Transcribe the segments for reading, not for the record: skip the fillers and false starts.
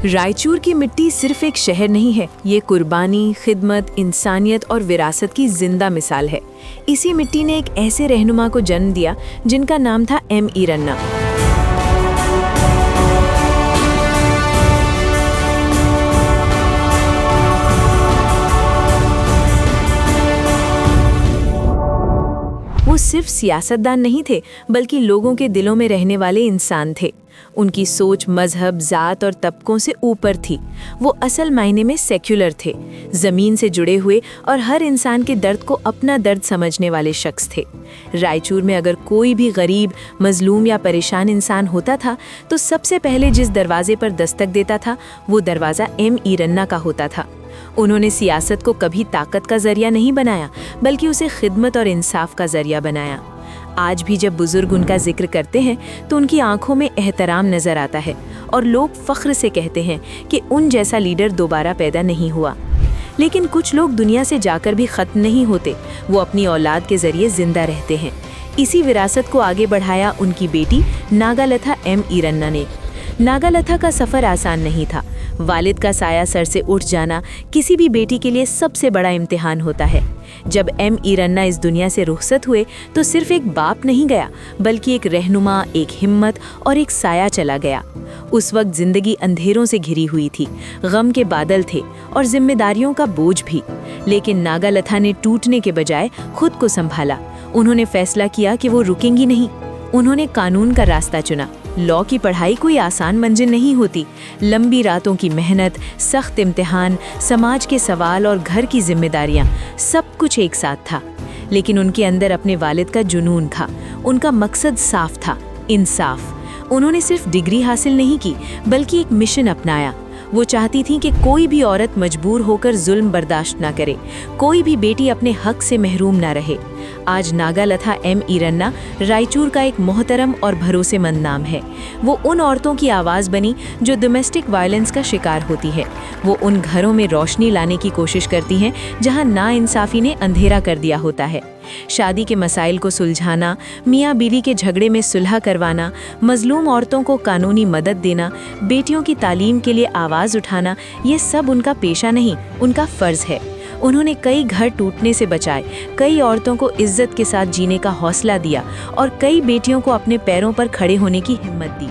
रायचूर की मिट्टी सिर्फ एक शहर नहीं है, ये कुर्बानी, खिदमत, इंसानियत और विरासत की जिंदा मिसाल है। इसी मिट्टी ने एक ऐसे रहनुमा को जन्म दिया जिनका नाम था एम ईरन्ना। वो सिर्फ सियासतदान नहीं थे, बल्कि लोगों के दिलों में रहने वाले इंसान थे। उनकी सोच मजहब, जात और तबकों से ऊपर थी। वो असल मायने में सेक्युलर थे, ज़मीन से जुड़े हुए और हर इंसान के दर्द को अपना दर्द समझने वाले शख्स थे। रायचूर में अगर कोई भी गरीब, मजलूम या परेशान इंसान होता था तो सबसे पहले जिस दरवाजे पर दस्तक देता था वो दरवाज़ा एम ईरन्ना का होता था। उन्होंने सियासत को कभी ताकत का जरिया नहीं बनाया, बल्कि उसे खिदमत और इंसाफ का जरिया बनाया। आज भी जब बुजुर्ग उनका जिक्र करते हैं तो उनकी आंखों में एहतराम नजर आता है और लोग फख्र से कहते हैं कि उन जैसा लीडर दोबारा पैदा नहीं हुआ। लेकिन कुछ लोग दुनिया से जाकर भी ख़त्म नहीं होते, वो अपनी औलाद के जरिए जिंदा रहते हैं। इसी विरासत को आगे बढ़ाया उनकी बेटी नागालथा एम ईरन्ना ने। नागालथा का सफ़र आसान नहीं था। वालिद का साया सर से उठ जाना किसी भी बेटी के लिए सबसे बड़ा इम्तिहान होता है। जब एम ईरन्ना इस दुनिया से रुखसत हुए तो सिर्फ एक बाप नहीं गया, बल्कि एक रहनुमा, एक हिम्मत और एक साया चला गया। उस वक्त जिंदगी अंधेरों से घिरी हुई थी, गम के बादल थे और जिम्मेदारियों का बोझ भी। लेकिन नागालथा ने टूटने के बजाय खुद को संभाला। उन्होंने फैसला किया कि वो रुकेंगी नहीं। उन्होंने कानून का रास्ता चुना। लॉ की पढ़ाई कोई आसान मंजिल नहीं होती। लंबी रातों की मेहनत, सख्त इम्तिहान, समाज के सवाल और घर की जिम्मेदारियां, सब कुछ एक साथ था। लेकिन उनके अंदर अपने वालिद का जुनून था। उनका मकसद साफ था, इंसाफ। उन्होंने सिर्फ डिग्री हासिल नहीं की, बल्कि एक मिशन अपनाया। वो चाहती थीं कि कोई भी औरत मजबूर होकर जुल्म बर्दाश्त ना करे, कोई भी बेटी अपने हक से महरूम ना रहे। आज नागालथा एम ईरन्ना रायचूर का एक मोहतरम और भरोसेमंद नाम है। वो उन औरतों की आवाज़ बनी जो डोमेस्टिक वायलेंस का शिकार होती है। वो उन घरों में रोशनी लाने की कोशिश करती हैं जहां नाइंसाफ़ी ने अंधेरा कर दिया होता है। शादी के मसाइल को सुलझाना, मियाँ बीवी के झगड़े में सुलह करवाना, मजलूम औरतों को कानूनी मदद देना, बेटियों की तालीम के लिए आवाज़ उठाना, ये सब उनका पेशा नहीं, उनका फ़र्ज़ है। उन्होंने कई घर टूटने से बचाए, कई औरतों को इज्जत के साथ जीने का हौसला दिया और कई बेटियों को अपने पैरों पर खड़े होने की हिम्मत दी।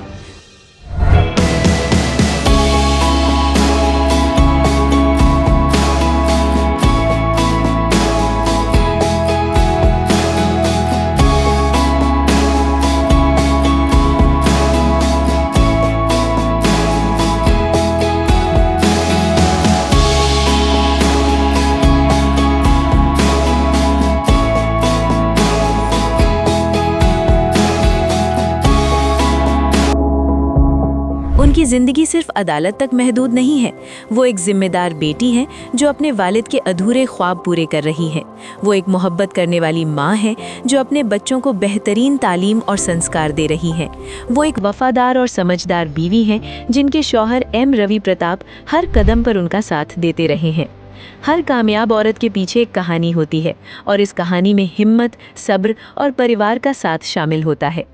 उनकी ज़िंदगी सिर्फ अदालत तक महदूद नहीं है। वो एक जिम्मेदार बेटी हैं जो अपने वालिद के अधूरे ख्वाब पूरे कर रही हैं। वो एक मोहब्बत करने वाली माँ है जो अपने बच्चों को बेहतरीन तालीम और संस्कार दे रही हैं। वो एक वफादार और समझदार बीवी हैं जिनके शौहर एम रवि प्रताप हर कदम पर उनका साथ देते रहे हैं। हर कामयाब औरत के पीछे एक कहानी होती है और इस कहानी में हिम्मत, सब्र और परिवार का साथ शामिल होता है।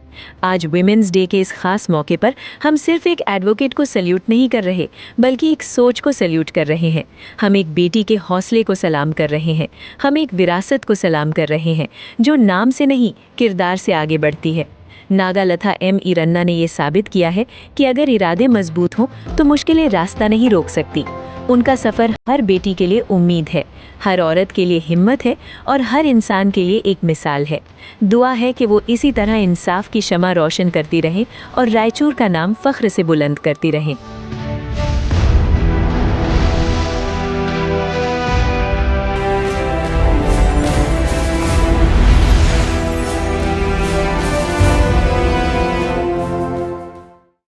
आज विमेंस डे के इस खास मौके पर हम सिर्फ एक एडवोकेट को सैल्यूट नहीं कर रहे, बल्कि एक सोच को सैल्यूट कर रहे हैं। हम एक बेटी के हौसले को सलाम कर रहे हैं। हम एक विरासत को सलाम कर रहे हैं जो नाम से नहीं, किरदार से आगे बढ़ती है। नागालथा एम ईरन्ना ने ये साबित किया है कि अगर इरादे मजबूत हों तो मुश्किलें रास्ता नहीं रोक सकती। उनका सफ़र हर बेटी के लिए उम्मीद है, हर औरत के लिए हिम्मत है और हर इंसान के लिए एक मिसाल है। दुआ है कि वो इसी तरह इंसाफ की शमा रोशन करती रहे और रायचूर का नाम फ़ख्र से बुलंद करती रहें।